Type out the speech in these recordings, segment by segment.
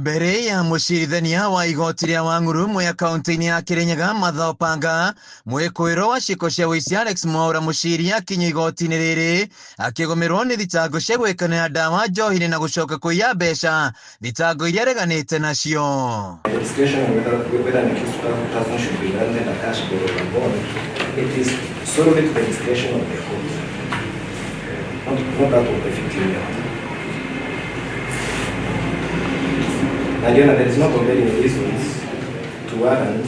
Mbere ya mucirithania wa igoti ria Wang'uru mwe akaunti-ini ya Kirinyaga Martha Opanga, mwikuiro wa ciiko cia wici Alex Mwaura muciria akinyo igoti-ini riri akigomerwo ni thitango cia gwikanira ndawa njohi na gucoka kuiya mbeca, thitango iria areganite nacio. Again, there is no compelling reasons to warrant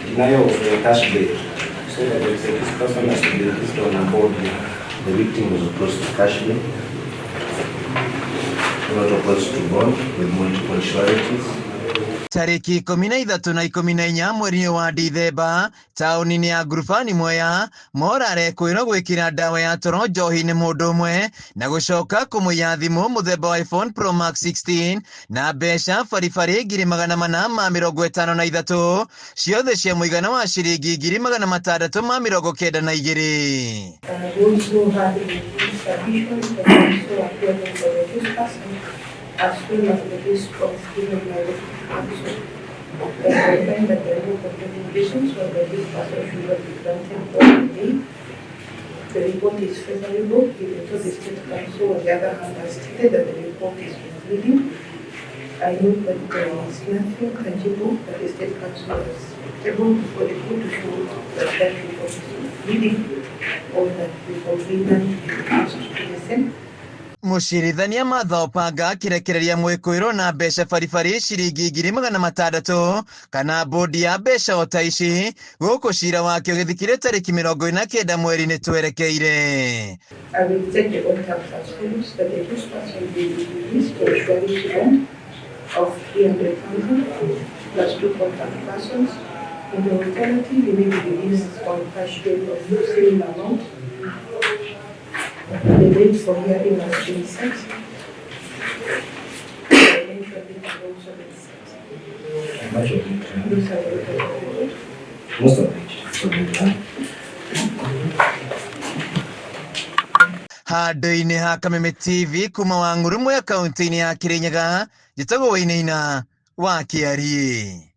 denial of the cash bail, so that this person has to be released on board. The victim was opposed to cash bail, not opposed to bond with multiple sureties. Tariki 13 na 14 mweri wa Dithemba tauni-ini ya Ngurubani Mwea, Mwaura arekwirwo gwikira ndawa ya toro njohi-ini mundu umwe na gucoka kumuiya thimu muthemba wa iPhone Pro Max 16 na mbeca baribari 453 ciothe cia muigana wa ciringi 692. As soon as the list of given by the council, I find that there are no conditions for the list person should not be granted for the The report is favorable, even though the state council on the other hand has stated that the report is misleading. I know that there is nothing tangible that the state council was able for the court to show that that report is misleading or that the complainant is asked to listen. Mucirithania Martha Opanga akirekereria mwikuiro na mbeca baribari ciringi 600 kana bodi ya mbeca o ta ici guku cira wake ugithikire tariki 29 mweri-ini twerekeire. I will take the contact as follows that the first person will be released for a surety bond of 300,000 plus 2 contact persons. In the alternative, he may be released on cash bail of the same amount. The date for hearing has been set. The mentioned date has also been set. Much of it. Those are the records. Most of it. Handũ-inĩ ha Kameme TV kuma Wang'uru mwe akaunti-ini ya Kirinyaga, njĩtagwo Wainaina wa Kiarie.